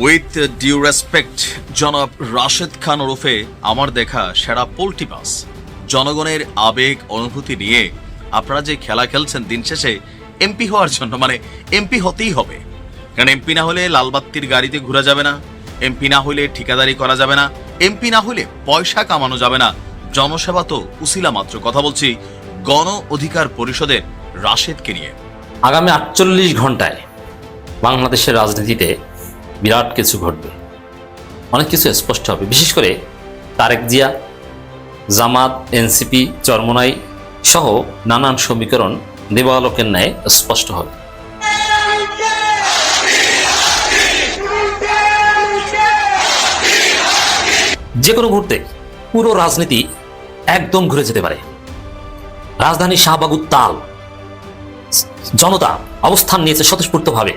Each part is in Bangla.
উইথ ডিউ রেসপেক্ট, জনাব রাশেদ খান ওরফে আমার দেখা সেরা পোল্টিপাস, জনগণের আবেগ অনুভূতি নিয়ে আপনারা যে খেলা খেলছেন, দিন শেষে এমপি হওয়ার জন্য মানে এমপি হতেই হবে। কারণ এমপি না হলে লালবাত্তির গাড়িতে ঘোরা যাবে না, এমপি না হলে ঠিকাদারি করা যাবে না, এমপি না হলে পয়সা কামানো যাবে না, জনসেবা তো উসিলা মাত্র। কথা বলছি গণ অধিকার পরিষদের রাশেদকে নিয়ে। আগামী 48 ঘন্টায় বাংলাদেশের রাজনীতিতে বিরাট কিছু ঘটবে, অনেক কিছু স্পষ্ট হবে। বিশেষ করে তারেক জিয়া, জামাত, এনসিপি, চরমোনাই সহ নানান সমীকরণ দেবালোকের ন্যায় স্পষ্ট হবে। যে কোনো মুহূর্তে পুরো রাজনীতি একদম ঘুরে যেতে পারে। রাজধানী শাহবাগ উত্তাল, জনতা অবস্থান নিয়েছে স্বতঃস্ফূর্তভাবে,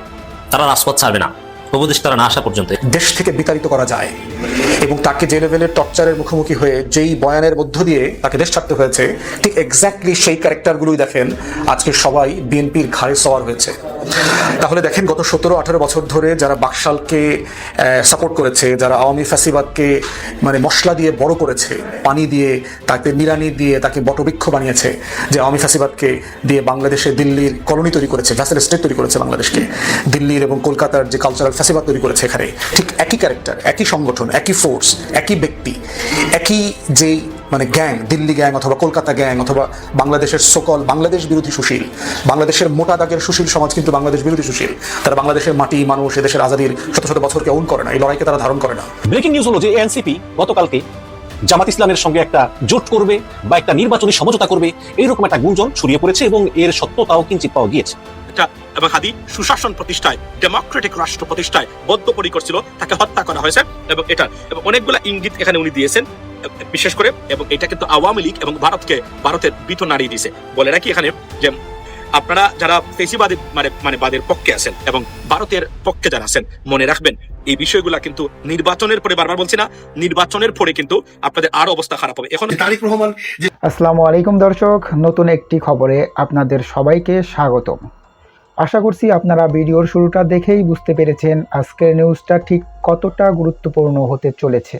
তারা রাজপথ ছাড়বে না উপদেষ্টারা না আসা পর্যন্ত। দেশ থেকে বিতাড়িত করা যায় এবং তাকে যে লেভেলের টর্চারের মুখোমুখি হয়ে যেই বয়ানের মধ্য দিয়ে তাকে দেশ ছাড়তে হয়েছে, ঠিক এক্স্যাক্টলি সেই ক্যারেক্টারগুলোই দেখেন আজকে সবাই বিএনপির ঘাড়ে সওয়ার হয়েছে। তাহলে দেখেন গত 17-18 বছর ধরে যারা বাকশালকে সাপোর্ট করেছে, যারা আওয়ামী ফ্যাসিবাদকে মানে মশলা দিয়ে বড় করেছে, পানি দিয়ে তাকে নিড়ানি দিয়ে তাকে বটবৃক্ষ বানিয়েছে, যে আওয়ামী ফ্যাসিবাদকে দিয়ে বাংলাদেশে দিল্লির কলোনি তৈরি করেছে, ভ্যাসেল স্টেট তৈরি করেছে বাংলাদেশকে, দিল্লির এবং কলকাতার যে কালচারাল ফ্যাসিবাদ তৈরি করেছে এখানে, ঠিক একই ক্যারেক্টার, একই সংগঠন, একই ফোর্স, একই ব্যক্তি, একই যেই মানে গ্যাং, দিল্লি গ্যাং অথবা কলকাতা গ্যাং অথবা বাংলাদেশের সকল বাংলাদেশ বিরোধী সুশীল, বাংলাদেশের মোটা দাগের সুশীল সমাজ কিন্তু বাংলাদেশ বিরোধী সুশীল। তারা বাংলাদেশের মাটি, মানুষ, এদেশের আজাদির শত শত বছরকে ওন করে না, এই লড়াইকে তারা ধারণ করে না। ব্রেকিং নিউজ হলো যে এনসিপি গতকালকে জামাত ইসলামের সঙ্গে একটা জোট করবে বা একটা নির্বাচনী সমঝোতা করবে, এইরকম একটা গুঞ্জন ছড়িয়ে পড়েছে এবং এর সত্যতাও কিঞ্চিত পাওয়া গিয়েছে। এবং হাদি সুশাসন প্রতিষ্ঠায়, ডেমোক্রেটিক রাষ্ট্র প্রতিষ্ঠায় বদ্ধপরিকর ছিল, তাকে হত্যা করা হয়েছে এবং অনেকগুলা ইঙ্গিত এখানে উনি দিয়েছেন বিশেষ করে। এবং এটা কিন্তু আওয়ামী লীগ এবং ভারতের বিত নাড়িয়ে দিয়েছে। বলে রাখি এখানে যে আপনারা যারা ফেসিবাদী মানে বাদের পক্ষে আছেন এবং ভারতের পক্ষে যারা আছেন, মনে রাখবেন এই বিষয়গুলা কিন্তু নির্বাচনের পরে, বারবার বলছি না, নির্বাচনের পরে কিন্তু আপনাদের আরো অবস্থা খারাপ হবে। এখন তারেক রহমান। আসসালামু আলাইকুম দর্শক, নতুন একটি খবরে আপনাদের সবাইকে স্বাগতম। আশা করছি আপনারা ভিডিওর শুরুটা দেখেই বুঝতে পেরেছেন আজকের নিউজটা ঠিক কতটা গুরুত্বপূর্ণ হতে চলেছে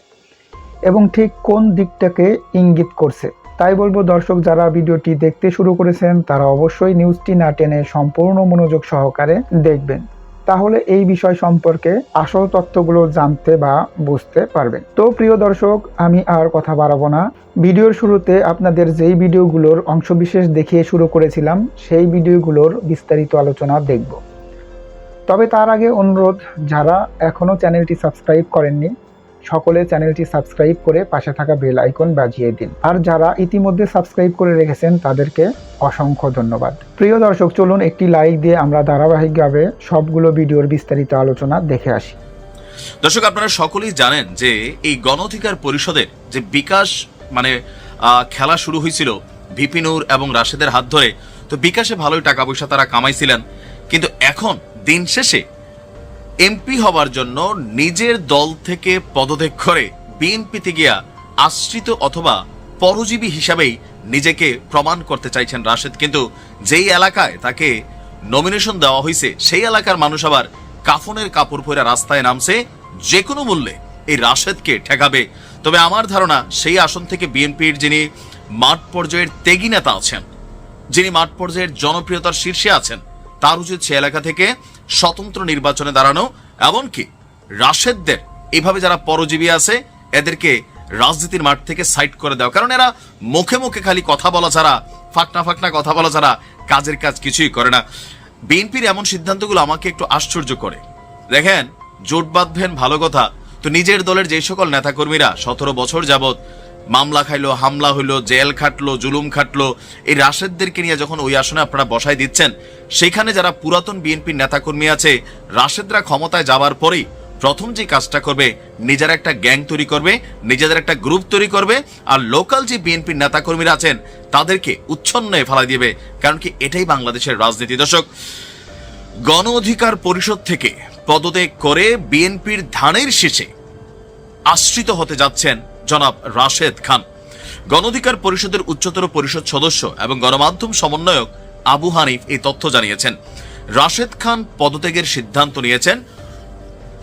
এবং ঠিক কোন দিকটাকে ইঙ্গিত করছে। তাই বলবো দর্শক, যারা ভিডিওটি দেখতে শুরু করেছেন তারা অবশ্যই নিউজটি না টেনে সম্পূর্ণ মনোযোগ সহকারে দেখবেন, তাহলে এই বিষয় সম্পর্কে আসল তথ্যগুলো জানতে বা বুঝতে পারবেন। তো প্রিয় দর্শক, আমি আর কথা বাড়াবো না। ভিডিওর শুরুতে আপনাদের যেই ভিডিওগুলোর অংশবিশেষ দেখিয়ে শুরু করেছিলাম, সেই ভিডিওগুলোর বিস্তারিত আলোচনা দেখব। তবে তার আগে অনুরোধ, যারা এখনও চ্যানেলটি সাবস্ক্রাইব করেননি সকলে চ্যানেলটি সাবস্ক্রাইব করে পাশে থাকা বেল আইকন বাজিয়ে দিন, আর যারা ইতিমধ্যে সাবস্ক্রাইব করে রেখেছেন তাদেরকে অসংখ্য ধন্যবাদ। প্রিয় দর্শক, চলুন একটি লাইক দিয়ে আমরা ধারাবাহিকভাবে সবগুলো ভিডিওর বিস্তারিত আলোচনা দেখে আসি। দর্শক, আপনারা সকলেই জানেন যে এই গণ অধিকার পরিষদের যে বিকাশ মানে খেলা শুরু হয়েছিল ভিপি নূর এবং রাশেদের হাত ধরে, তো বিকাশে ভালোই টাকা পয়সা তারা কামাইছিলেন, কিন্তু এখন দিন শেষে এমপি হবার জন্য নিজের দল থেকে পদত্যাগ করে বিএনপিতে গিয়া আশ্রিত অথবা পরজীবী হিসাবেই নিজেকে প্রমাণ করতে চাইছেন রাশেদ। কিন্তু যেই এলাকায় তাকে নমিনেশন দেওয়া হয়েছে সেই এলাকার মানুষ আবার কাফনের কাপড় পরে রাস্তায় নামছে যে কোনো মূল্যে এই রাশেদকে ঠেকাবে। তবে আমার ধারণা সেই আসন থেকে বিএনপির যিনি মাঠ পর্যায়ের ত্যাগী নেতা আছেন, যিনি মাঠ পর্যায়ের জনপ্রিয়তার শীর্ষে আছেন, তার উচিত সে এলাকা থেকে স্বতন্ত্র নির্বাচনে দাঁড়ানো, এমনকি রাশেদদের এইভাবে যারা পরজীবী আছে এদেরকে রাজনীতির মাঠ থেকে সাইড করে দেওয়া। কারণ এরা মুখে মুখে খালি কথা বলা ছাড়া, ফাঁকনা কথা বলা ছাড়া কাজের কাজ কিছুই করে না। বিএনপির এমন সিদ্ধান্তগুলো আমাকে একটু আশ্চর্য করে। দেখেন, জোট বাঁধবেন ভালো কথা, তো নিজের দলের যে সকল নেতাকর্মীরা 17 বছর যাবৎ মামলা খাইলো, হামলা হইলো, জেল খাটলো, জুলুম খাটলো, এই রাশেদদেরকে নিয়ে যখন ওই আসনে আপনারা বসাই দিচ্ছেন, সেখানে যারা পুরাতন বিএনপির নেতাকর্মী আছে, রাশেদরা ক্ষমতায় যাবার পরেই প্রথম যে কাজটা করবে, নিজের একটা গ্যাং তৈরি করবে, নিজেদের একটা গ্রুপ তৈরি করবে, আর লোকাল যে বিএনপির নেতাকর্মীরা আছেন তাদেরকে উচ্ছন্নে ফেলা দিবে। কারণ কি, এটাই বাংলাদেশের রাজনীতি। দর্শক, গণ অধিকার পরিষদ থেকে পদত্যাগ করে বিএনপির ধানের শীষে আশ্রিত হতে যাচ্ছেন জনাব রাশেদ খান। গণ অধিকার পরিষদের উচ্চতর পরিষদ সদস্য এবং গণমাধ্যম সমন্বয়ক আবু হানিফ এই তথ্য জানিয়েছেন। রাশেদ খান পদত্যাগের সিদ্ধান্ত নিয়েছেন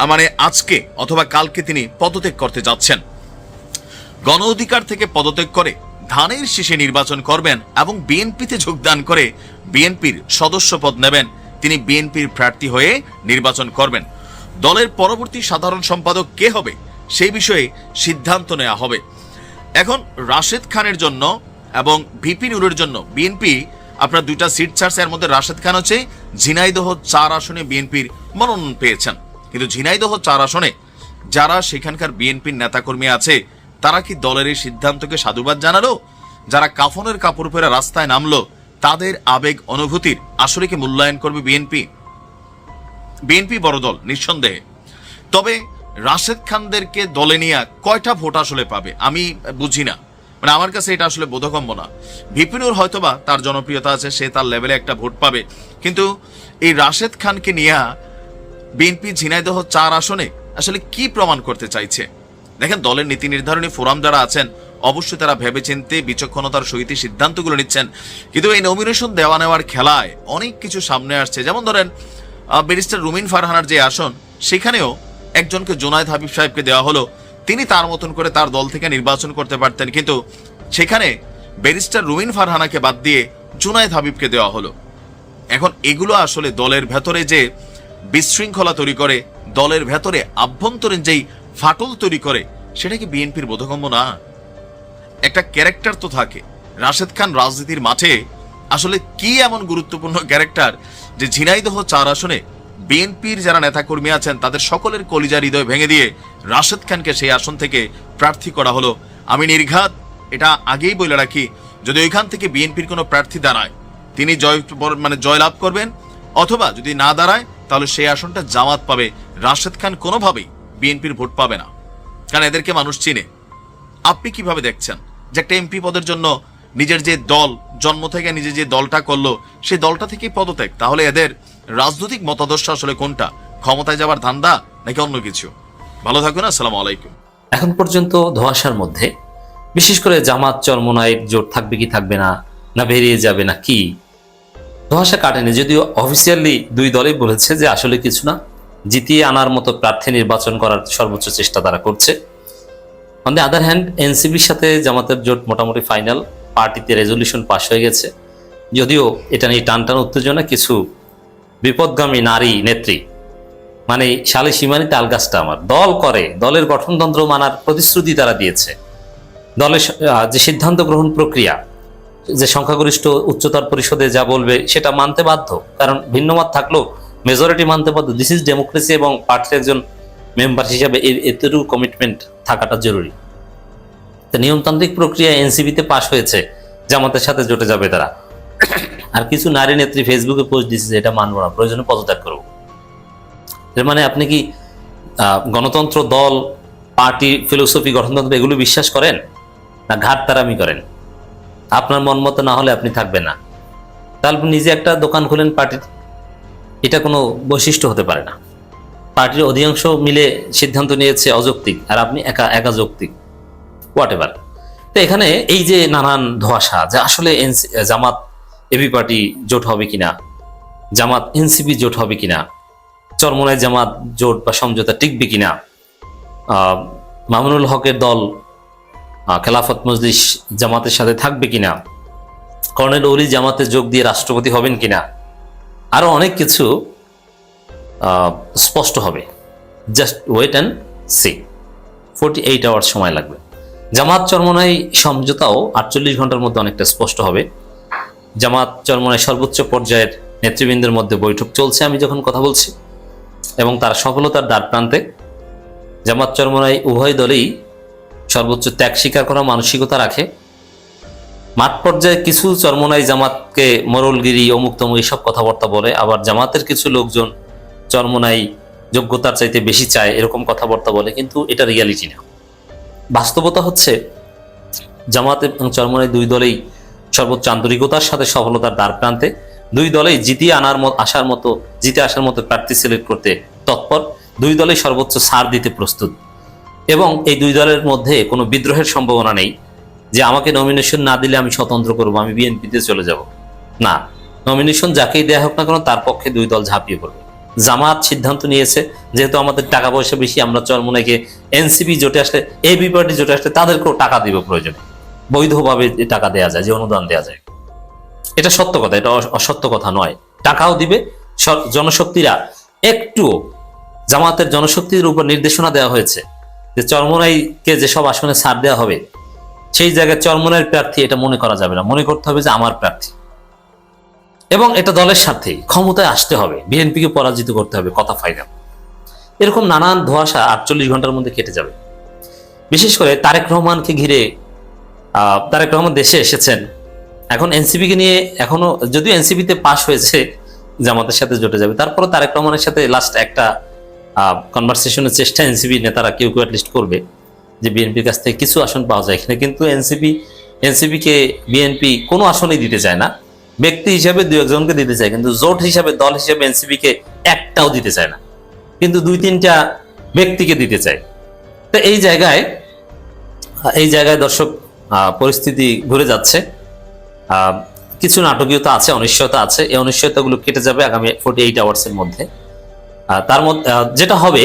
মানে আজকে অথবা কালকে তিনি পদত্যাগ করতে যাচ্ছেন। গণ অধিকার থেকে পদত্যাগ করে ধানের শীষে নির্বাচন করবেন এবং বিএনপিতে যোগদান করে বিএনপির সদস্য পদ নেবেন। তিনি বিএনপির প্রার্থী হয়ে নির্বাচন করবেন। দলের পরবর্তী সাধারণ সম্পাদক কে হবে সেই বিষয়ে সিদ্ধান্ত নেওয়া হবে। এখন রাশেদ খানের জন্য এবং ভিপি নুরের জন্য বিএনপি আপনার দুইটা সিট ছাড়ছে। এর মধ্যে রাশেদ খান হচ্ছে ঝিনাইদহ 4 আসনে বিএনপির মনোনয়ন পেয়েছেন, কিন্তু ঝিনাইদহ 4 আসনে যারা সেখানকার বিএনপির নেতাকর্মী আছে তারা কি দলের এই সিদ্ধান্তকে সাধুবাদ জানালো? যারা কাফনের কাপড় পরে রাস্তায় নামলো তাদের আবেগ অনুভূতির আসলে কি মূল্যায়ন করবে বিএনপি? বিএনপি বড় দল নিঃসন্দেহে, তবে রাশেদ খানদেরকে দলে নিয়ে কয়টা ভোট আসলে পাবে আমি বুঝি না। মানে আমার কাছে এটা আসলে বোধগম্য না। ভিপিনুর হয়তোবা তার জনপ্রিয়তা আছে, সে তার লেভেলে একটা ভোট পাবে, কিন্তু এই রাশেদ খানকে নিয়ে বিএনপি ঝিনাইদহ 4 আসনে আসলে কি প্রমাণ করতে চাইছে? দেখেন, দলের নীতি নির্ধারণী ফোরাম যারা আছেন অবশ্যই তারা ভেবেচিন্তে বিচক্ষণতার সহিত সিদ্ধান্তগুলো নিচ্ছেন, কিন্তু এই নমিনেশন দেওয়া নেওয়ার খেলায় অনেক কিছু সামনে আসছে। যেমন ধরেন ব্যারিস্টার রুমিন ফারহানার যে আসন, সেখানেও একজনকে জুনায়েদ হাবিব সাহেবকে দেওয়া হলো। তিনি তার মতন করে তার দল থেকে নির্বাচন করতে পারতেন, কিন্তু সেখানে ব্যারিস্টার রুমিন ফারহানাকে বাদ দিয়ে জুনায়েদ হাবিবকে দেওয়া হলো। এখন এগুলো আসলে দলের ভেতরে যে বিশৃঙ্খলা তৈরি করে, দলের ভেতরে আভ্যন্তরীণ যেই ফাটল তৈরি করে, সেটা কি বিএনপির বোধগম্য না? একটা ক্যারেক্টার তো থাকে। রাশেদ খান রাজনীতির মাঠে আসলে কি এমন গুরুত্বপূর্ণ ক্যারেক্টার যে ঝিনাইদহ 4 আসনে বিএনপির যারা নেতাকর্মী আছেন তাদের সকলের কলিজা হৃদয় ভেঙে দিয়ে রাশেদ খানকে সেই আসন থেকে প্রার্থী করা হলো। আমি নির্ঘাত এটা আগেই বলে রাখি, যদি ওইখান থেকে বিএনপির কোনো প্রার্থী দাঁড়ায় তিনি জয়লাভ করবেন, অথবা যদি না দাঁড়ায় তাহলে সেই আসনটা জামাত পাবে। রাশেদ খান কোনোভাবেই বিএনপির ভোট পাবে না, কারণ এদেরকে মানুষ চিনে। আপনি কিভাবে দেখছেন যে একটা এমপি পদের জন্য নিজের যে দল জন্ম থেকে নিজে যে দলটা করলো সেই দলটা থেকেই পদত্যাগ? তাহলে এদের রাজনৈতিক মতাদর্শ আসলে কোনটা? ক্ষমতায় যাবার ধান্দা নাকি অন্য কিছু? ভালো থাকুন, আসসালামু আলাইকুম। এখন পর্যন্ত ধোঁয়াশার মধ্যে, বিশেষ করে জামাত চরমোনাইয়ের জোট থাকবে কি থাকবে না, না বেরিয়ে যাবে না কি, ধোঁয়াশা কাটেনি। যদিও অফিসিয়ালি দুই দলই বলেছে যে আসলে কিছু না, জিতিয়ে আনার মতো প্রার্থী নির্বাচন করার সর্বোচ্চ চেষ্টা তারা করছে। অন দ্য আদার হ্যান্ড, এনসিপির সাথে জামাতের জোট মোটামুটি ফাইনাল, পার্টিতে রেজলিউশন পাস হয়ে গেছে। যদিও এটা নিয়ে টানটান উত্তেজনা কিছু বিপদগামী নারী নেত্রী, মানে শালী সীমানি তালগাছটা আমার দল করে, দলের গঠনতন্ত্র মানার প্রতিশ্রুতি তারা দিয়েছে। দলের যে সিদ্ধান্ত গ্রহণ প্রক্রিয়া, যে সংখ্যাগরিষ্ঠ উচ্চতর পরিষদে যা বলবে সেটা মানতে বাধ্য, কারণ ভিন্নমত থাকলেও মেজরিটি মানতে বাধ্য। দিস ইজ ডেমোক্রেসি, এবং পার্টির একজন মেম্বার হিসাবে এতটুকু কমিটমেন্ট থাকাটা জরুরি। তো নিয়মতান্ত্রিক প্রক্রিয়া এনসিপিতে পাশ হয়েছে, জামাতের সাথে জোটে যাবে তারা। আর কিছু নারী নেত্রী ফেসবুকে পোস্ট দিচ্ছে এটা মানবো না, প্রয়োজনে পদত্যাগ করবো। এর মানে আপনি কি গণতন্ত্র, দল, পার্টি, ফিলোসফি, গঠনতন্ত্র এগুলো বিশ্বাস করেন, না ঘাট তারামি করেন? আপনার মন মতো না হলে আপনি থাকবেন না, তাহলে নিজে একটা দোকান খুলেন পার্টির, এটা কোনো বৈশিষ্ট্য হতে পারে না। পার্টির অধিকাংশ মিলে সিদ্ধান্ত নিয়েছে অযৌক্তিক, আর আপনি একা যৌক্তিক, হোয়াট এভার। তো এখানে এই যে নানান ধোঁয়াশা, যে আসলে জামাত এবি পার্টি জোট হবে কিনা, জামাত এনসিপি জোট হবে কিনা, চরমোনাই জামাত জোট বা সমঝোতা টিকবে কিনা, মামুনুল হকের দল খেলাফত মজলিস জামাতের সাথে থাকবে কিনা, কর্নেল ওলি জামাতে যোগ দিয়ে রাষ্ট্রপতি হবেন কিনা, আরো অনেক কিছু স্পষ্ট হবে। Just wait and see. 48 hours সময় লাগবে। জামাত চরমোনাই সমঝোতাও 48 ঘন্টার মধ্যে অনেকটা স্পষ্ট হবে। জামাত চরমোনাই সর্বোচ্চ পর্যায়ের নেতৃবৃন্দের মধ্যে বৈঠক চলছে আমি যখন কথা বলছি, এবং তার সফলতার দ্বার প্রান্তে। জামাত চরমোনাই উভয় দলেই সর্বোচ্চ ত্যাগ স্বীকার করা মানসিকতা রাখে। মাঠ পর্যায়ে কিছু চরমোনাই জামাতকে মরলগিরি, অমুক তমুক এইসব কথাবার্তা বলে, আবার জামাতের কিছু লোকজন চরমোনাই যোগ্যতার চাইতে বেশি চায় এরকম কথাবার্তা বলে, কিন্তু এটা রিয়ালিটি না। বাস্তবতা হচ্ছে জামাত এবং চরমোনাই দুই দলেই সর্বোচ্চ আন্তরিকতার সাথে সফলতার দ্বার প্রান্তে। দুই দলেই জিতে আসার মতো প্রার্থী সিলেক্ট করতে তৎপর। দুই দলেই সর্বোচ্চ ছাড় দিতে প্রস্তুত, এবং এই দুই দলের মধ্যে কোনো বিদ্রোহের সম্ভাবনা নেই যে আমাকে নমিনেশন না দিলে আমি স্বতন্ত্র করবো, আমি বিএনপিতে চলে যাব। না, নমিনেশন যাকেই দেয়া হোক না কেন তার পক্ষে দুই দল ঝাঁপিয়ে পড়বে। জামাত সিদ্ধান্ত নিয়েছে যেহেতু আমাদের টাকা পয়সা বেশি, আমরা চরমোনাইকে এনসিপি জোটে আসলে, এবি পার্টি জোটে আসলে তাদেরকেও টাকা দিব প্রয়োজনে, বৈধভাবে টাকা দেওয়া যায়, যে অনুদান দেওয়া যায়। এটা সত্য কথা, এটা অসত্য কথা নয়। টাকাও দিবে। জনশক্তিরা একটু, জামাতের জনশক্তির উপর নির্দেশনা দেওয়া হয়েছে যে চরমোনাইকে যেসব আসনে ছাড় দেওয়া হবে, সেই জায়গায় চরমোনাইয়ের প্রার্থী এটা মনে করা যাবে না, মনে করতে হবে যে আমার প্রার্থী। এবং এটা দলের স্বার্থেই, ক্ষমতায় আসতে হবে, বিএনপিকে পরাজিত করতে হবে, কথা ফাইনাল। এরকম নানান ধোঁয়াশা 48 ঘন্টার মধ্যে কেটে যাবে। বিশেষ করে তারেক রহমানকে ঘিরে, তারেক রহমান দেশে এসেছেন, এখন এনসিপিকে নিয়ে, এখনো যদিও এনসিপিতে পাশ হয়েছে, জামাতের সাথে জোটে যাবে, তারপরে তারেক রহমানের সাথে লাস্ট একটা কনভারসেশনের চেষ্টা এনসিপি নেতারা কেউ কেউ অ্যাটলিস্ট করবে যে বিএনপির কাছ থেকে কিছু আসন পাওয়া যায় কিনা। কিন্তু এনসিপিকে বিএনপি কোনো আসনই দিতে চায় না। ব্যক্তি হিসাবে 2-1জনকে দিতে চায়, কিন্তু জোট হিসাবে, দল হিসাবে এনসিপিকে একটাও দিতে চায় না, কিন্তু 2-3টা ব্যক্তিকে দিতে চায়। তো এই জায়গায় দর্শক পরিস্থিতি ঘুরে যাচ্ছে। কিছু নাটকীয়তা আছে, অনিশ্চয়তা আছে। এই অনিশ্চয়তাগুলো কেটে যাবে আগামী 48 আওয়ার্সের মধ্যে। তার মধ্যে যেটা হবে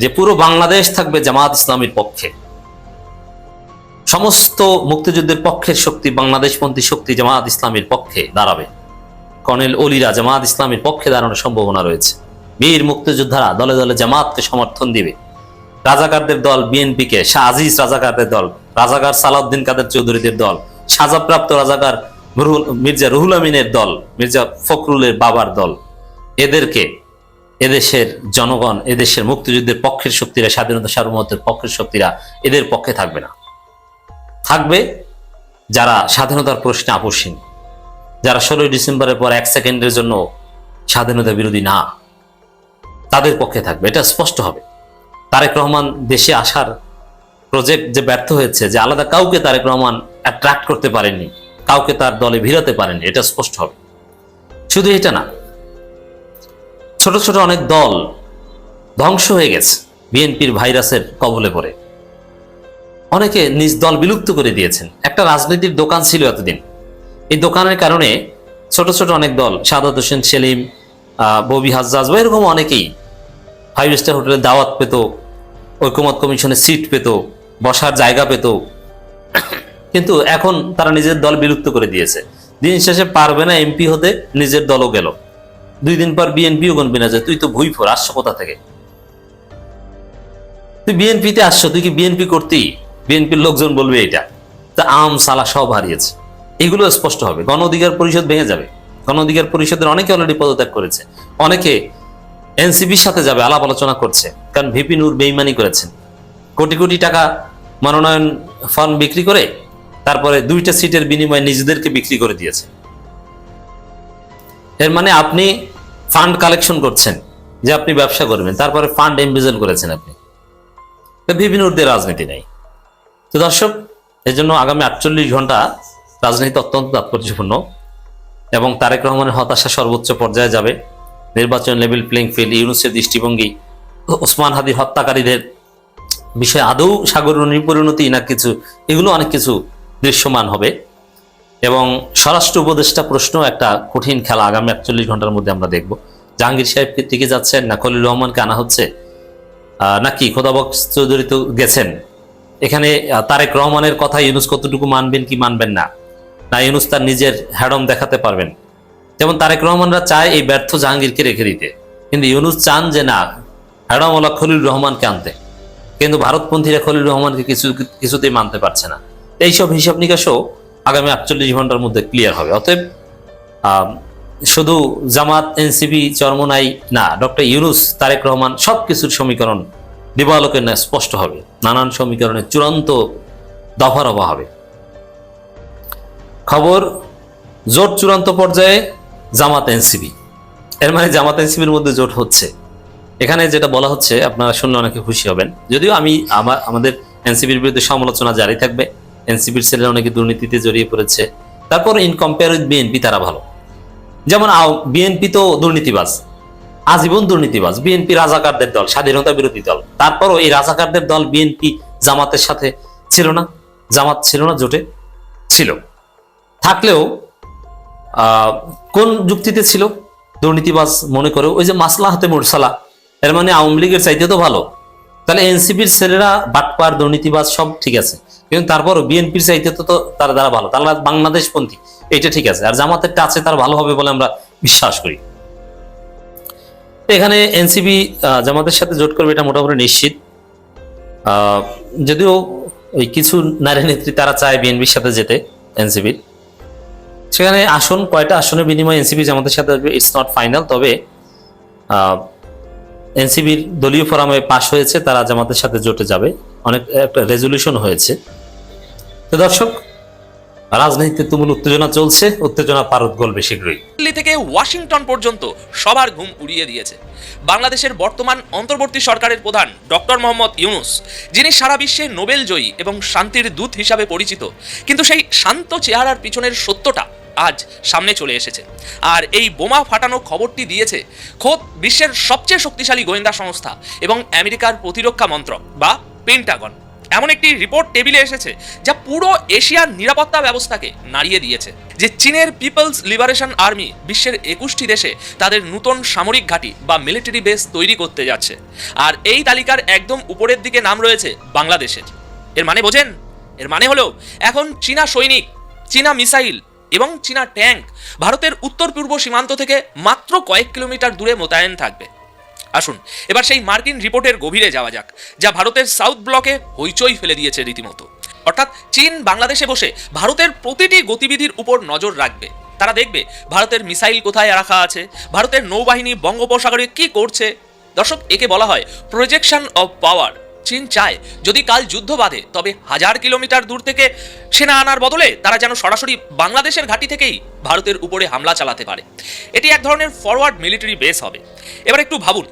যে পুরো বাংলাদেশ থাকবে জামাত ইসলামীর পক্ষে। সমস্ত মুক্তিযুদ্ধের পক্ষের শক্তি, বাংলাদেশপন্থী শক্তি জামাত ইসলামীর পক্ষে দাঁড়াবে। কর্নেল অলিরা জামাত ইসলামীর পক্ষে দাঁড়ানোর সম্ভাবনা রয়েছে। বীর মুক্তিযোদ্ধারা দলে দলে জামাতকে সমর্থন দিবে। রাজাকারদের দল বিএনপিকে, শাহ আজিজ রাজাকারদের দল, রাজাকার সালাউদ্দিন কাদের চৌধুরীদের দল, সাজাপ্রাপ্ত রাজাকার মির্জা রুহুল আমিনের দল, মির্জা ফখরুলের বাবার দল, এদেরকে এদেশের জনগণ, এদেশের মুক্তিযুদ্ধের পক্ষের শক্তিরা, স্বাধীনতা সার্বভৌমত্বের পক্ষের শক্তিরা এদের পক্ষে থাকবে না। থাকবে যারা স্বাধীনতার প্রশ্নে আপোষহীন, যারা 16ই ডিসেম্বরের পর 1 সেকেন্ডের জন্য স্বাধীনতা বিরোধী না, তাদের পক্ষে থাকবে। এটা স্পষ্ট হবে। তারেক রহমান দেশে আসার প্রজেক্ট যে ব্যর্থ হয়েছে, যে আলাদা কাউকে তারেক রহমান অ্যাট্রাক্ট করতে পারেননি, কাউকে তার দলে ভিড়াতে পারেননি, এটা স্পষ্ট হবে। শুধু এটা না, ছোট ছোট অনেক দল ধ্বংস হয়ে গেছে বিএনপির ভাইরাসের কবলে পড়ে। অনেকে নিজ দল বিলুপ্ত করে দিয়েছেন। একটা রাজনীতির দোকান ছিল এতদিন, এই দোকানের কারণে ছোট ছোট অনেক দল, সাদাত হোসেন সেলিম, ববি হাজ্জাজ বা এরকম অনেকেই 5 স্টার হোটেলে দাওয়াত পেত, ঐকমত্য কমিশনে সিট পেত, বসার জায়গা পেত, কিন্তু এখন তারা নিজের দল বিলুপ্ত করে দিয়েছে। দিন শেষে পারবে না এমপি হতে, নিজের দলও গেল। 2 দিন পর বিএনপিও গণবি না যে তুই তো ভুইফোর, আসছো কোথা থেকে? তুই বিএনপিতে আসছো, তুই কি বিএনপি করতেই? বিএনপির লোকজন বলবে এটা। তা আম সালা সব হারিয়েছে। এগুলো স্পষ্ট হবে। গণ অধিকার পরিষদ ভেঙে যাবে। গণ অধিকার পরিষদের অনেকে অলরেডি পদত্যাগ করেছে, অনেকে এনসিপির সাথে যাবে, আলাপ আলোচনা করছে। কারণ ভিপি নূর বেইমানি করেছেন, কোটি কোটি টাকা মনোনয়ন ফান্ড বিক্রি করে তারপরে 2টা সিটের বিনিময়ে নিজেদেরকে বিক্রি করে দিয়েছে। এর মানে আপনি ফান্ড কালেকশন করছেন যে আপনি ব্যবসা করবেন, তারপরে ফান্ড এমবেজল করেছেন আপনি। ভিপি নূরদের রাজনীতি নেই। তো দর্শক, এই জন্য আগামী 48 ঘন্টা রাজনীতি অত্যন্ত তাৎপর্যপূর্ণ এবং তারেক রহমানের হতাশা সর্বোচ্চ পর্যায়ে যাবে। নির্বাচন লেভেল প্লেইং ফিল্ড, ইউনূসের দৃষ্টিভঙ্গি, ওসমান হাদির হত্যাকারীদের বিষয়ে আদৌ সাগর পরিণতি না কিছু, এগুলো অনেক কিছু দৃশ্যমান হবে। এবং স্বরাষ্ট্র উপদেষ্টা প্রশ্ন একটা কঠিন খেলা আগামী 48 ঘন্টার মধ্যে আমরা দেখব। জাহাঙ্গীর সাহেবকে টিকে যাচ্ছেন না খলিল রহমানকে আনা হচ্ছে, নাকি খোদাবক্স চৌধুরী তো গেছেন। এখানে তারেক রহমানের কথা ইউনূস কতটুকু মানবেন কি মানবেন না, না ইউনূস তার নিজের হ্যাডম দেখাতে পারবেন। যেমন তারেক রহমানরা চায় এই ব্যর্থ জাহাঙ্গীরকে রেখে দিতে, কিন্তু ইউনূস চান যে না, হ্যাডমওয়ালা খলিল রহমানকে আনতে। কিন্তু ভারতপন্থীরা খলিল রহমানকে কিছুতেই মানতে পারছে না। এইসব হিসাব নিকাশও আগামী 48 ঘন্টার মধ্যে ক্লিয়ার হবে। অতএব শুধু জামাত, এনসিপি, চরমোনাই না, ডক্টর ইউনূস, তারেক রহমান সবকিছুর সমীকরণ দিবালোকের ন্যায় স্পষ্ট হবে। নানান সমীকরণের চূড়ান্ত দফারফা হবে। খবর, জোট চূড়ান্ত পর্যায়ে জামাত এনসিপি। এর মানে জামাত এনসিপির মধ্যে জোট হচ্ছে। এখানে যেটা বলা হচ্ছে আপনারা শুনলে অনেকে খুশি হবেন, যদিও আমাদের এনসিপির বিরুদ্ধে সমালোচনা জারি থাকবে। এনসিপির ছেলেরা অনেকে দুর্নীতিতে জড়িয়ে পড়েছে, তারপর ইন কম্পেয়ার উইথ বিএনপি তারা ভালো। যেমন বিএনপি তো দুর্নীতিবাজ, আজীবন দুর্নীতিবাজ। বিএনপি রাজাকারদের দল, স্বাধীনতা বিরোধী দল। তারপরও এই রাজাকারদের দল বিএনপি জামাতের সাথে ছিল না, জামাত ছিল না জোটে, ছিল। থাকলেও কোন যুক্তিতে ছিল? দুর্নীতিবাজ মনে করে, ওই যে মাসলাহাতে মুরসালা, এর মানে আওয়ামী লীগের চাইতে তো ভালো, তাহলে এনসিপির ছেলেরা বাটপার দুর্নীতিবাজ সব ঠিক আছে, কিন্তু তারপরও বিএনপির চাইতে তো তারা দ্বারা ভালো, তারা বাংলাদেশপন্থী, এটা ঠিক আছে। আর জামাতের আছে তার ভালো হবে বলে আমরা বিশ্বাস করি। এখানে এনসিপি জামাতের সাথে জোট করবে এটা মোটামুটি নিশ্চিত। যদিও ওই কিছু নারী নেত্রী তারা চায় বিএনপির সাথে যেতে এনসিপির, সেখানে আসন কয়টা আসনের বিনিময়ে এনসিপি জামাতের সাথে আসবে ইটস নট ফাইনাল। তবে এনসিপির দলীয় ফোরামে পাশ হয়েছে, তারা জামাতের সাথে জোটে যাবে, অনেক একটা রেজলিউশন হয়েছে। তো দর্শক, রাজনীতিতে তুমুল উত্তেজনা চলছে, উত্তেজনা পারদ গলবে শীঘ্রই। দিল্লি থেকে ওয়াশিংটন পর্যন্ত সবার ঘুম উড়িয়ে দিয়েছে বাংলাদেশের বর্তমান অন্তর্বর্তী সরকারের প্রধান ডক্টর মোহাম্মদ ইউনূস, যিনি সারা বিশ্বে নোবেল জয়ী এবং শান্তির দূত হিসাবে পরিচিত। কিন্তু সেই শান্ত চেহারার পিছনের সত্যটা আজ সামনে চলে এসেছে। আর এই বোমা ফাটানো খবরটি দিয়েছে খোদ বিশ্বের সবচেয়ে শক্তিশালী গোয়েন্দা সংস্থা এবং আমেরিকার প্রতিরক্ষা মন্ত্রক বা পেন্টাগন। এমন একটি রিপোর্ট টেবিলে এসেছে যা পুরো এশিয়ার নিরাপত্তা ব্যবস্থাকে নাড়িয়ে দিয়েছে, যে চীনের পিপলস লিবারেশন আর্মি বিশ্বের 21টি দেশে তাদের নতুন সামরিক ঘাঁটি বা মিলিটারি বেস তৈরি করতে যাচ্ছে। আর এই তালিকার একদম উপরের দিকে নাম রয়েছে বাংলাদেশের। এর মানে বোঝেন? এর মানে হলো এখন চীনা সৈনিক, চীনা মিসাইল এবং চীনা ট্যাঙ্ক ভারতের উত্তর পূর্ব সীমান্ত থেকে মাত্র কয়েক কিলোমিটার দূরে মোতায়েন থাকবে। আসুন এবার সেই মার্কিন রিপোর্টের গভীরে যাওয়া যাক, যা ভারতের সাউথ ব্লকে হইচই ফেলে দিয়েছে রীতিমতো। অর্থাৎ চীন বাংলাদেশে বসে ভারতের প্রতিটি গতিবিধির উপর নজর রাখবে। তারা দেখবে ভারতের মিসাইল কোথায় রাখা আছে, ভারতের নৌবাহিনী বঙ্গোপসাগরে কি করছে। দর্শক, একে বলা হয় প্রজেকশন অফ পাওয়ার। চীন চায় যদি কাল যুদ্ধ বাঁধে, তবে 1000 কিলোমিটার দূর থেকে সেনা আনার বদলে তারা যেন সরাসরি বাংলাদেশের ঘাঁটি থেকেই ভারতের উপরে হামলা চালাতে পারে। এটি এক ধরনের ফরওয়ার্ড মিলিটারি বেস হবে। এবার একটু ভাবুন,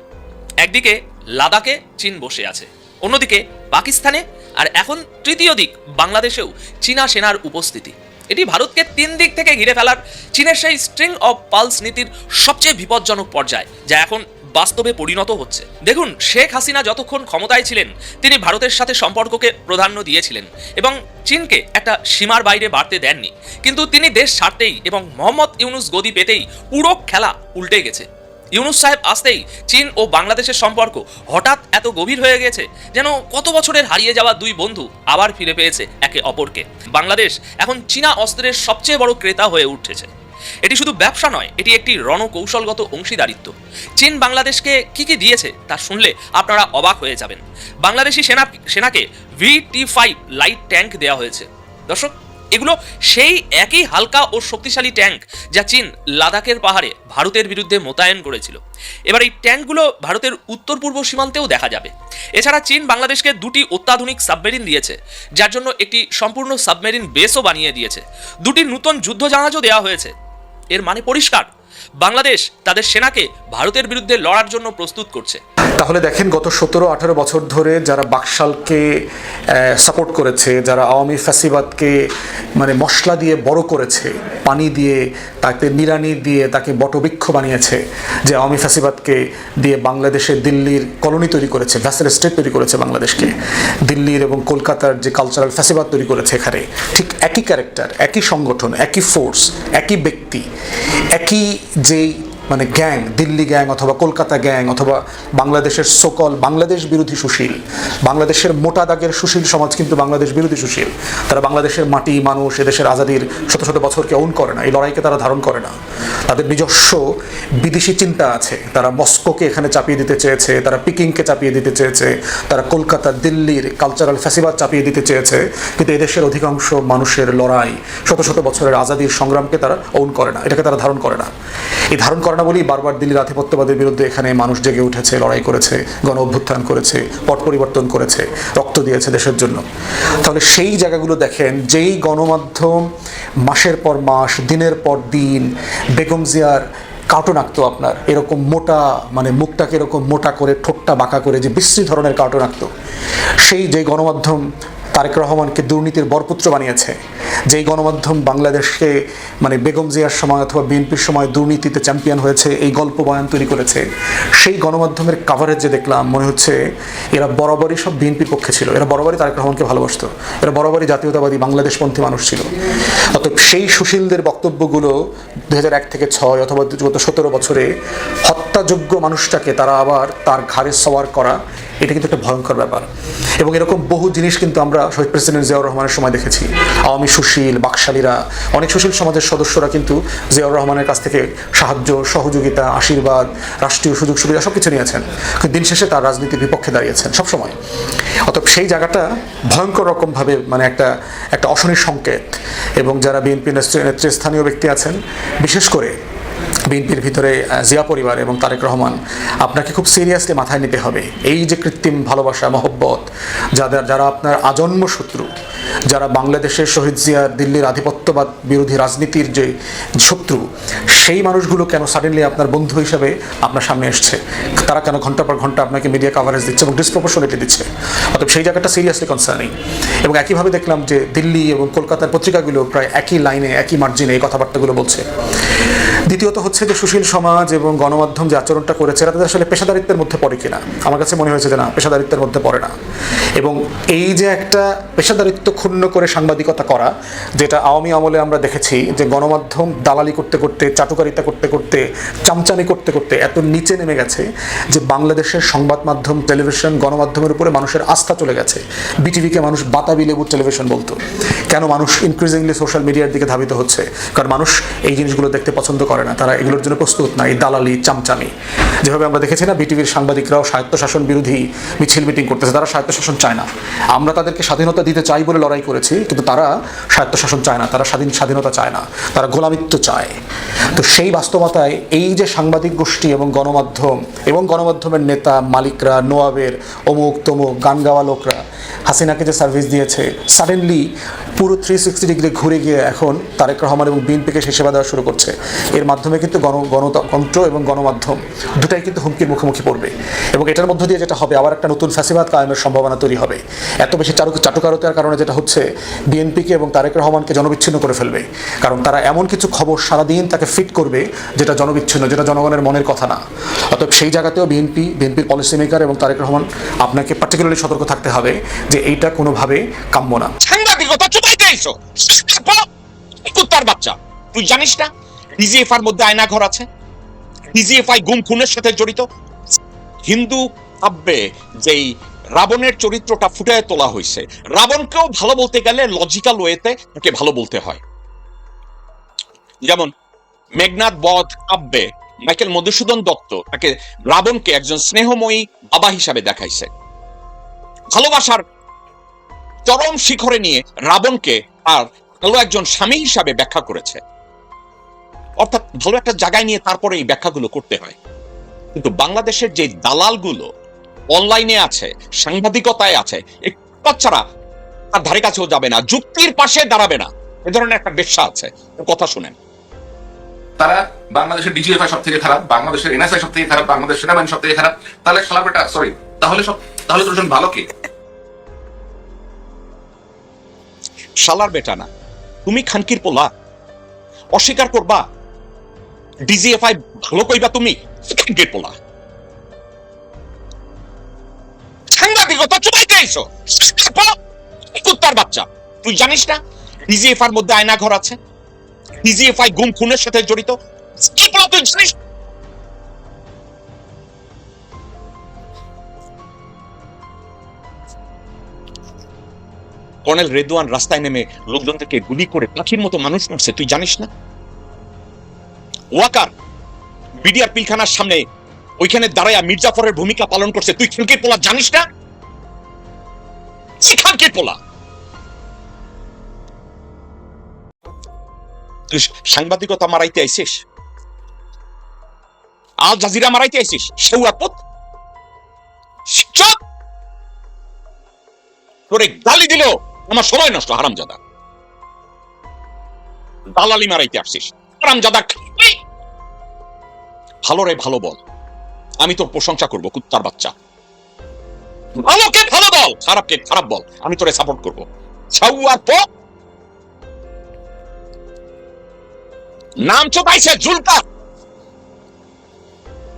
একদিকে লাদাখে চীন বসে আছে, অন্যদিকে পাকিস্তানে, আর এখন তৃতীয় দিক বাংলাদেশেও চীনা সেনার উপস্থিতি। এটি ভারতকে 3 দিক থেকে ঘিরে ফেলার চীনের সেই স্ট্রিং অফ পালস নীতির সবচেয়ে বিপজ্জনক পর্যায়, যা এখন বাস্তবে পরিণত হচ্ছে। দেখুন, শেখ হাসিনা যতক্ষণ ক্ষমতায় ছিলেন তিনি ভারতের সাথে সম্পর্ককে প্রাধান্য দিয়েছিলেন এবং চীনকে একটা সীমার বাইরে বাড়তে দেননি। কিন্তু তিনি দেশ ছাড়তেই এবং মোহাম্মদ ইউনূস গদি পেতেই পুরো খেলা উল্টে গেছে। ইউনূস সাহেব আসতেই চীন ও বাংলাদেশের সম্পর্ক হঠাৎ এত গভীর হয়ে গেছে, যেন কত বছরের হারিয়ে যাওয়া দুই বন্ধু আবার ফিরে পেয়েছে একে অপরকে। বাংলাদেশ এখন চীনা অস্ত্রের সবচেয়ে বড় ক্রেতা হয়ে উঠেছে। এটি শুধু ব্যবসা নয়, এটি একটি রণকৌশলগত অংশীদারিত্ব। চীন বাংলাদেশকে কি কি দিয়েছে তা শুনলে আপনারা অবাক হয়ে যাবেন। বাংলাদেশি সেনাকে VT-5 লাইট ট্যাঙ্ক দেওয়া হয়েছে। দর্শক, এগুলো সেই একই হালকা ও শক্তিশালী ট্যাঙ্ক যা চীন লাদাখের পাহাড়ে ভারতের বিরুদ্ধে মোতায়েন করেছিল। এবার এই ট্যাঙ্কগুলো ভারতের উত্তর পূর্ব সীমান্তেও দেখা যাবে। এছাড়া চীন বাংলাদেশকে 2টি অত্যাধুনিক সাবমেরিন দিয়েছে, যার জন্য একটি সম্পূর্ণ সাবমেরিন বেসও বানিয়ে দিয়েছে। 2টি নতুন যুদ্ধ জাহাজও দেওয়া হয়েছে। এর মানে পরিষ্কার, বাংলাদেশ তাদের সেনাকে ভারতের বিরুদ্ধে লড়ার জন্য প্রস্তুত করছে। তাহলে দেখেন, গত 17-18 বছর ধরে যারা বাকশালকে সাপোর্ট করেছে, যারা আওয়ামী ফ্যাসিবাদকে মানে মশলা দিয়ে বড় করেছে, পানি দিয়ে, তাকে নিড়ানি দিয়ে তাকে বটবৃক্ষ বানিয়েছে, যে আওয়ামী ফ্যাসিবাদকে দিয়ে বাংলাদেশে দিল্লির কলোনি তৈরি করেছে, ভ্যাসেল স্টেট তৈরি করেছে বাংলাদেশকে, দিল্লির এবং কলকাতার যে কালচারাল ফ্যাসিবাদ তৈরি করেছে এখানে, ঠিক একই ক্যারেক্টার, একই সংগঠন, একই ফোর্স, একই ব্যক্তি, একই যেই মানে গ্যাং, দিল্লি গ্যাং অথবা কলকাতা গ্যাং অথবা বাংলাদেশের সকল বাংলাদেশ বিরোধী সুশীল, বাংলাদেশের মোটা দাগের সুশীল সমাজ কিন্তু বাংলাদেশ বিরোধী সুশীল। তারা বাংলাদেশের মাটি, মানুষ, এদেশের আজাদির শত শত বছরকে অন করে না, এই লড়াইকে তারা ধারণ করে না। তাদের নিজস্ব বিদেশি চিন্তা আছে। তারা মস্কোকে এখানে চাপিয়ে দিতে চেয়েছে, তারা পিকিংকে চাপিয়ে দিতে চেয়েছে, তারা কলকাতা, দিল্লির কালচারাল ফ্যাসিবাদ চাপিয়ে দিতে চেয়েছে। কিন্তু এদেশের অধিকাংশ মানুষের লড়াই, শত শত বছরের আজাদির সংগ্রামকে তারা অন করে না, এটাকে তারা ধারণ করে না। এই ধারণ করে না বলেই বারবার দিল্লির আধিপত্যবাদের বিরুদ্ধে এখানে মানুষ জেগে উঠেছে, লড়াই করেছে, গণ অভ্যুত্থান করেছে, পট পরিবর্তন করেছে, রক্ত দিয়েছে দেশের জন্য। তাহলে সেই জায়গাগুলো দেখেন, যেই গণমাধ্যম মাসের পর মাস, দিনের পর দিন বেগম জিয়ার কার্টুন আঁকতো, আপনার এরকম মোটা, মানে মুখটাকে এরকম মোটা করে, ঠোঁটটা বাঁকা করে যে বিশ্রী ধরনের কার্টুন আঁকতো, সেই যে গণমাধ্যম তারেক রহমানকে দুর্নীতির বরপুত্র বানিয়েছে, যেই গণমাধ্যম বাংলাদেশকে মানে বেগম জিয়ার সময় অথবা বিএনপির সময় দুর্নীতিতে চ্যাম্পিয়ন হয়েছে, এই গল্প বয়ান তৈরি করেছে, সেই গণমাধ্যমের কাভারেজ যে দেখলাম মনে হচ্ছে এরা বরাবরই সব বিএনপির পক্ষে ছিল, এরা বরাবরই তারেক রহমানকে ভালোবাসতো, এরা বরাবরই জাতীয়তাবাদী বাংলাদেশপন্থী মানুষ ছিল। অতএব সেই সুশীলদের বক্তব্যগুলো 2001 থেকে 6 অথবা গত 17 বছরে হত্যাযোগ্য মানুষটাকে তারা আবার তার ঘাড়ে সওয়ার করা, এটা কিন্তু একটা ভয়ঙ্কর ব্যাপার। এবং এরকম বহু জিনিস কিন্তু আমরা শহীদ প্রেসিডেন্ট জিয়াউর রহমানের সময় দেখেছি। আওয়ামী সুশীল বাকশালীরা, অনেক সুশীল সমাজের সদস্যরা কিন্তু জিয়াউর রহমানের কাছ থেকে সাহায্য, সহযোগিতা, আশীর্বাদ, রাষ্ট্রীয় সুযোগ সুবিধা সব কিছু নিয়েছেন, কিন্তু দিন শেষে তার রাজনীতির বিপক্ষে দাঁড়িয়েছেন সবসময়। অতএব সেই জায়গাটা ভয়ঙ্কর রকমভাবে মানে একটা অশনির সংকেত। এবং যারা বিএনপি নেতৃস্থানীয় ব্যক্তি আছেন, বিশেষ করে বিএনপির ভিতরে জিয়া পরিবার এবং তারেক রহমান, আপনাকে খুব সিরিয়াসলি মাথায় নিতে হবে এই যে কৃত্রিম ভালোবাসা মহব্বত, যারা আপনার আজন্ম শত্রু, যারা বাংলাদেশের শহীদ জিয়ার দিল্লির আধিপত্যবাদ বিরোধী রাজনীতির যে শত্রু, সেই মানুষগুলো কেন সাডেনলি আপনার বন্ধু হিসাবে আপনার সামনে এসছে? তারা কেন ঘন্টা পর ঘন্টা আপনাকে মিডিয়া কাভারেজ দিচ্ছে এবং ডিসপ্রপোর্শনেটলি দিচ্ছে? অতএব সেই জায়গাটা সিরিয়াসলি কনসার্নিং। এবং একইভাবে দেখলাম যে দিল্লি এবং কলকাতার পত্রিকাগুলো প্রায় একই লাইনে, একই মার্জিনে এই কথাবার্তাগুলো বলছে। দ্বিতীয়ত হচ্ছে যে সুশীল সমাজ এবং গণমাধ্যম যে আচরণটা করেছে, এটা তাদের আসলে পেশাদারিত্বের মধ্যে পড়ে কিনা? আমার কাছে মনে হয়েছে যে না, পেশাদারিত্বের মধ্যে পড়ে না। এবং এই যে একটা পেশাদারিত্ব ক্ষুণ্ণ করে সাংবাদিকতা করা, যেটা আওয়ামী আমলে আমরা দেখেছি যে গণমাধ্যম দালালি করতে করতে, চাটুকারিতা করতে করতে, চামচামি করতে করতে এত নিচে নেমে গেছে যে বাংলাদেশের সংবাদ মাধ্যম, টেলিভিশন, গণমাধ্যমের উপরে মানুষের আস্থা চলে গেছে। বিটিভিকে মানুষ বাতাবি লেবুর টেলিভিশন বলতো। কেন মানুষ ইনক্রিজিংলি সোশ্যাল মিডিয়ার দিকে ধাবিত হচ্ছে? কারণ মানুষ এই জিনিসগুলো দেখতে পছন্দ করে না, তারা এগুলোর জন্য প্রস্তুত না। এই দালালি, চামচামি, যেভাবে আমরা দেখেছি না, বিটিভির সাংবাদিকরাও স্বায়ত্তশাসন বিরোধী মিছিল মিটিং করতেছে। তারা স্বায়ত্তশাসন চায় না। আমরা তাদেরকে স্বাধীনতা দিতে চাই বলে লড়াই করেছি, কিন্তু তারা স্বায়ত্তশাসন চায় না, তারা স্বাধীনতা চায় না, তারা গোলামিত্ব চায়। তো সেই বাস্তবতায় এই যে সাংবাদিক গোষ্ঠী এবং গণমাধ্যম এবং গণমাধ্যমের নেতা মালিকরা, নোয়াবের অমুক তমুক গান গাওয়া লোকরা হাসিনাকে যে সার্ভিস দিয়েছে, সাডেনলি পুরো 360 ডিগ্রি ঘুরে গিয়ে এখন তারেক রহমান এবং বিএনপিকে সেই সেবা দেওয়া শুরু করছে। এর মাধ্যমে কিন্তু গণতন্ত্র এবং গণমাধ্যম দুটাই কিন্তু হুমকির মুখোমুখি পড়বে। এবং এটার মধ্য দিয়ে যেটা হবে, আবার একটা নতুন ফ্যাসিবাদ কায়েমের সম্ভাবনা তৈরি হবে। এত বেশি চাটুকারতার কারণে যেটা হচ্ছে, বিএনপিকে এবং তারেক রহমানকে জনবিচ্ছিন্ন করে ফেলবে। কারণ তারা এমন কিছু খবর সারাদিন তাকে ফিট করবে যেটা জনবিচ্ছিন্ন, যেটা জনগণের মনের কথা না। অতএব সেই জায়গাতেও বিএনপির পলিসি মেকার এবং তারেক রহমান আপনাকে পার্টিকুলারলি সতর্ক থাকতে হবে যে এইটা কোনোভাবে কাম্য না। সাংবাদিকতা চুপাইতে আইছো, কুত্তার বাচ্চা, তুই জানিস না ডিজিএফআর মধ্যে আয়না ঘর আছে? ডিজিএফআই গুম খুনের সাথে জড়িত। হিন্দু কাব্যে যেই রাবণের চরিত্রটা ফুটিয়ে তোলা হয়েছে, রাবণকেও ভালো বলতে গেলে লজিক্যাল ওয়েতে তাকে ভালো বলতে হয়। যেমন মেঘনাদ বধ কাব্যে মাইকেল মধুসূদন দত্ত তাকে রাবণকে একজন স্নেহময়ী বাবা হিসাবে দেখাইছে। ভালোবাসার চরম শিখরে নিয়ে রাবণকে আর ভালো একজন স্বামী হিসাবে ব্যাখ্যা করেছে। অর্থাৎ ভালো একটা জায়গায় নিয়ে তারপরে এই ব্যাখ্যাগুলো করতে হয়। কিন্তু বাংলাদেশের যে দালালগুলো অনলাইনে আছে, সাংবাদিকতায় আছে, এই বাচ্চারা তার ধারে কাছেও যাবে না, যুক্তির পাশে দাঁড়াবে না। এ ধরনের একটা বেশ্যা আছে, কথা শুনেন। তারা বাংলাদেশের ডিজিএফআই সব থেকে খারাপ, বাংলাদেশের এনএসআই সব থেকে খারাপ, বাংলাদেশের সেনাবাহিনী সব থেকে খারাপ। তাহলে শালাবেটা সরি, তাহলে তোর জন্য ভালো কি? শালার বেটা না, তুমি খানকির পোলা। অস্বীকার করবা ডিজিএফআই ভালো কইবা তুমি? খানকির পোলা। সাংবাদিকতা চুপাইতে আইছো, কুত্তার বাচ্চা, তুই জানিস না ডিজিএফআর মধ্যে আয়না ঘর আছে? ডিজিএফআই গুম খুনের সাথে জড়িত। কি বলো তুই জানিস? কর্নেল রেদওয়ান রাস্তায় নেমে লোকজনকে গুলি করে পাখির মতো মানুষ মারছে, তুই জানিস না? ওয়াকার বিডিআর পিলখানার সামনে ওইখানে দাঁড়ায়া মির্জাফরের ভূমিকা পালন করছে, তুই খানকির পোলা জানিস না? খানকির পোলা। তুই সাংবাদিকতা মারাইতে আইছিস, আল জাজিরা মারাইতে আইছিস, সেউয়াপুত তোরে গালি দিল আমার সময় নষ্ট। হারামজাদা, দালালি মারাইতে আসছিস হারামজাদা। ভালো রে ভালো বল, আমি তোর প্রশংসা করবো, কুত্তার বাচ্চা। ভালোকে ভালো বল, খারাপকে খারাপ বল, আমি তোরে সাপোর্ট করবো। নাম চোদাইছে জুলকার,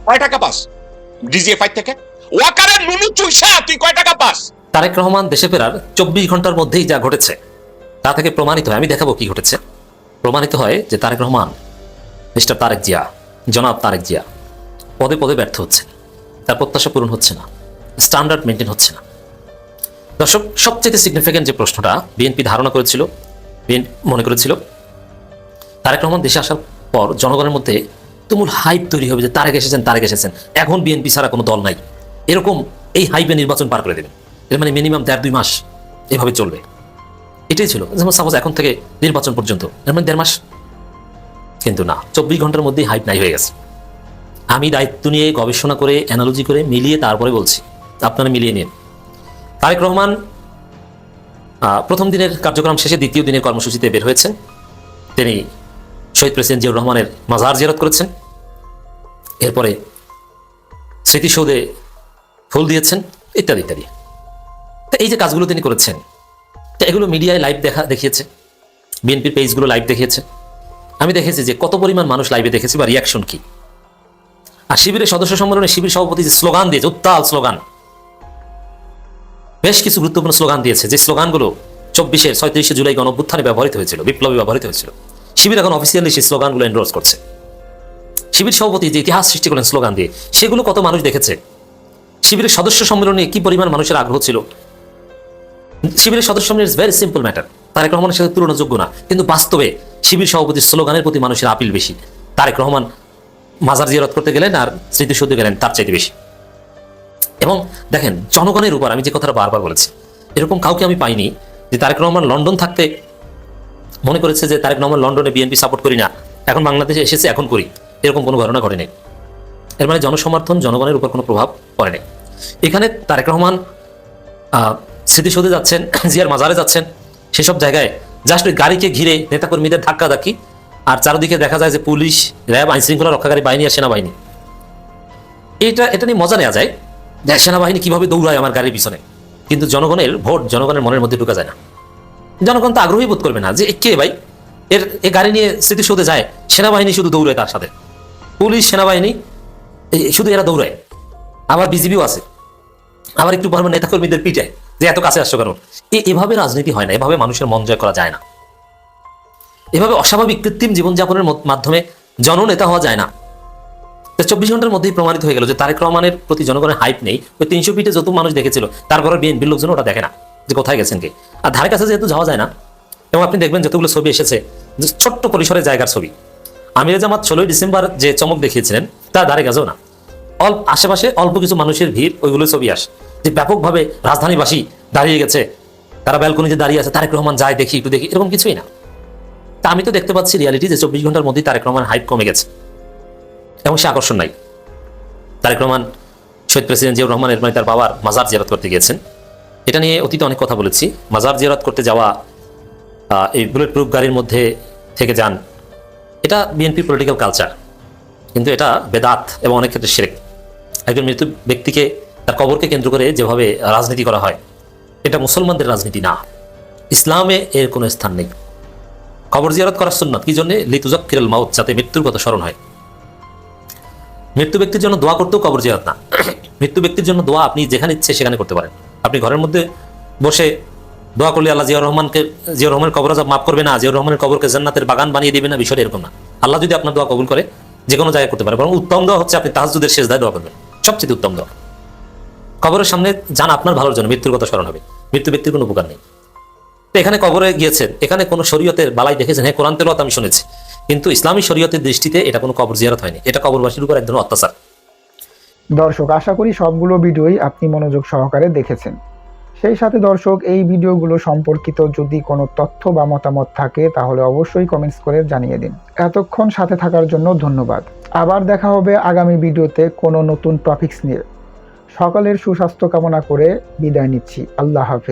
কয় টাকা পাস ডিজিএফআই থেকে? ওয়াকারের নুনু চুইসা তুই কয় টাকা পাস? তারেক রহমান দেশে ফেরার 24 ঘন্টার মধ্যেই যা ঘটেছে তা থেকে প্রমাণিত হয়, আমি দেখাবো কি ঘটেছে। প্রমাণিত হয় যে তারেক রহমান, মিস্টার তারেক জিয়া, জনাব তারেক জিয়া পদে পদে ব্যর্থ হচ্ছে, তার প্রত্যাশা পূরণ হচ্ছে না, স্ট্যান্ডার্ড মেনটেন হচ্ছে না। দর্শক, সবচেয়ে সিগনিফিক্যান্ট যে প্রশ্নটা বিএনপি ধারণা করেছিল, বিএনপি মনে করেছিল তারেক রহমান দেশে আসার পর জনগণের মধ্যে তুমুল হাইপ তৈরি হবে যে তারেক এসেছেন, তারেক এসেছেন, এখন বিএনপি ছাড়া কোনো দল নাই, এরকম এই হাইপে নির্বাচন পার করে দেবেন। এর মানে মিনিমাম 1.5-2 মাস এভাবে চলবে, এটাই ছিল। যেমন সাপোজ এখন থেকে নির্বাচন পর্যন্ত, এর মানে 1.5 মাস। কিন্তু না, 24 ঘন্টার মধ্যেই হাইপ নাই হয়ে গেছে। আমি দায়িত্ব নিয়ে গবেষণা করে অ্যানালজি করে মিলিয়ে তারপরে বলছি, আপনারা মিলিয়ে নিন। তারেক রহমান প্রথম দিনের কার্যক্রম শেষে দ্বিতীয় দিনের কর্মসূচিতে বের হয়েছেন। তিনি শহীদ প্রেসিডেন্ট জিয়াউর রহমানের মাজার জিয়ারত করেছেন, এরপরে স্মৃতিসৌধে ফুল দিয়েছেন, ইত্যাদি ইত্যাদি। তো এই যে কাজগুলো তিনি করেছেন, তো এগুলো মিডিয়ায় লাইভ দেখিয়েছে, বিএনপির পেজগুলো লাইভ দেখিয়েছে। আমি দেখেছি যে কত পরিমাণ মানুষ লাইভে দেখেছি বা রিয়াকশন কি। আর শিবিরের সদস্য সম্মেলনে শিবির সভাপতি যে স্লোগান দিয়েছে, উত্তাল স্লোগান, বেশ কিছু গুরুত্বপূর্ণ স্লোগান দিয়েছে, যে স্লোগানগুলো 36 জুলাই গণঅভ্যুত্থানে ব্যবহৃত হয়েছিল, বিপ্লবী ব্যবহৃত হয়েছিল। শিবির এখন অফিসিয়ালি সেই স্লোগানগুলো এন্ডোর্স করছে। শিবির সভাপতি যে ইতিহাস সৃষ্টি করলেন স্লোগান দিয়ে, সেগুলো কত মানুষ দেখেছে। শিবিরের সদস্য সম্মেলনে কি পরিমাণ মানুষের আগ্রহ ছিল। শিবিরের সদস্য সম্মেলন is very simple matter, Tarique রহমানের সাথে তুলনাযোগ্য না, কিন্তু বাস্তবে শিবির সভাপতির স্লোগানের প্রতি মানুষের আপিল বেশি। তারেক রহমান মাজার জিয়ারত করতে গেলেন আর স্মৃতিসৌধে গেলেন তার চাইতে বেশি। এবং দেখেন, জনগণের উপর আমি যে কথাটা বারবার বলেছি, এরকম কাউকে আমি পাইনি যে তারেক রহমান লন্ডন থাকতে মনে করেছে যে তারেক রহমান লন্ডনে বিএনপি সাপোর্ট করি না, এখন বাংলাদেশে এসেছে এখন করি, এরকম কোনো ঘটনা ঘটেনি। এর মানে জনসমর্থন, জনগণের উপর কোনো প্রভাব পড়েনি। এখানে তারেক রহমান স্মৃতিসৌধে যাচ্ছেন, জিয়ার মাজারে যাচ্ছেন, সেসব জায়গায় জাস্ট ওই গাড়িকে ঘিরে নেতাকর্মীদের ধাক্কাধাক্কি, আর চারদিকে দেখা যায় যে পুলিশ, র্যাব, আইনশৃঙ্খলা রক্ষাকারী বাহিনী আর সেনাবাহিনী। এটা নিয়ে মজা নেওয়া যায় যে সেনাবাহিনী কিভাবে দৌড়ায় আমার গাড়ির পিছনে, কিন্তু জনগণের ভোট জনগণের মনের মধ্যে ঢুকা যায় না। জনগণ তো আগ্রহী বোধ করবে না যে কে ভাই এ গাড়ি নিয়ে স্মৃতিসৌধে যায়, সেনাবাহিনী শুধু দৌড়ায় তার সাথে, পুলিশ, সেনাবাহিনী শুধু এরা দৌড়ায়, আবার বিজিবিও আছে, আবার একটু পর নেতাকর্মীদের পিটায় যে এত কাছে আসছো কেন। এভাবে রাজনীতি হয় না, এভাবে মানুষের মন জয় করা যায় না, এভাবে অস্বাভাবিক কৃত্রিম জীবনযাপনের মাধ্যমে জননেতা হওয়া যায় না। 24 ঘন্টার মধ্যেই প্রমাণিত হয়ে গেল যে তারেক রহমানের প্রতি জনগণের হাইপ নেই। ওই 300 ফিটে যত মানুষ দেখেছিল, তারপরে বিএনপির লোকজন ওটা দেখে না যে কোথায় গেছেন কে। আর ধারে কাছে যেহেতু যাওয়া যায় না, এবং আপনি দেখবেন যতগুলো ছবি এসেছে ছোট্ট পরিসরের জায়গার ছবি। আমির জামাত 16 ডিসেম্বর যে চমক দেখিয়েছিলেন তার ধারে কাছেও না, আশেপাশে অল্প কিছু মানুষের ভিড়, ওইগুলো ছবি আসে যে ব্যাপকভাবে রাজধানীবাসী দাঁড়িয়ে গেছে, তারা ব্যালকনিতে দাঁড়িয়ে আছে, তারেক রহমান যায় দেখি একটু দেখি, এরকম কিছুই না। তা আমি তো দেখতে পাচ্ছি রিয়ালিটি যে 24 ঘন্টার মধ্যেই তারেক রহমান হাইপ কমে গেছে এবং সে আকর্ষণ নাই। তারেক রহমান শহীদ প্রেসিডেন্ট জিয়াউর রহমানের মানে তার বাবার মাজার জিয়ারত করতে গিয়েছেন। এটা নিয়ে অতীতে অনেক কথা বলেছি। মাজার জিয়ারত করতে যাওয়া, এই বুলেট প্রুফ গাড়ির মধ্যে থেকে যান, এটা বিএনপি পলিটিক্যাল কালচার, কিন্তু এটা বেদাত এবং অনেক ক্ষেত্রে শিরক। একজন মৃত্যু ব্যক্তিকে তার কবরকে কেন্দ্র করে যেভাবে রাজনীতি করা হয়, এটা মুসলমানদের রাজনীতি না, ইসলামে এর কোনো স্থান নেই। কবর জিয়ারত করার সুন্নাত কি জন্য? লিতুযাক্কিরুল মাউত, যাতে মৃত্যুর কথা স্মরণ হয়। মৃত্যু ব্যক্তির জন্য দোয়া করতেও কবর জিয়ারত না। মৃত্যু ব্যক্তির জন্য দোয়া আপনি যেখানে ইচ্ছে সেখানে করতে পারেন। আপনি ঘরের মধ্যে বসে দোয়া করলে আল্লাহ জিয়াউর রহমানের কবর আযাব মাফ করবে না, জিয়াউর রহমানের কবরকে জান্নাতের বাগান বানিয়ে দেবে না, বিষয়টা এরকম না। আল্লাহ যদি আপনার দোয়া কবুল করে যে কোনো জায়গায় করতে পারে, বরং উত্তম দোয়া হচ্ছে আপনি তাহাজ্জুদের সিজদায় দোয়া করবেন, সবচেয়ে উত্তম দোয়া। কবরের সামনে যান আপনার ভালোর জন্য, মৃত্যুর কথা স্মরণ হবে, মৃত্যু ব্যক্তির কোনো উপকার নেই। তো এখানে কবরে গিয়েছেন, এখানে কোনো শরীয়তের বালাই দেখেছেন? হ্যাঁ, কোরআন তেলাওয়াত আমি শুনেছি, কিন্তু ইসলামী শরীয়তের দৃষ্টিতে এটা কোনো কবর জিয়ারত হয়নি, এটা কবরবাসীর উপর এক ধরনের অত্যাচার। দর্শক, আশা করি সবগুলো ভিডিওই আপনি মনোযোগ সহকারে দেখেছেন। সেই সাথে দর্শক, এই ভিডিওগুলো সম্পর্কিত যদি কোনো তথ্য বা মতামত থাকে তাহলে অবশ্যই কমেন্টস করে জানিয়ে দিন। এতক্ষণ সাথে থাকার জন্য ধন্যবাদ। আবার দেখা হবে আগামী ভিডিওতে কোনো নতুন টপিকস নিয়ে। সকলের সুস্বাস্থ্য কামনা করে বিদায় নিচ্ছি। আল্লাহ হাফেজ।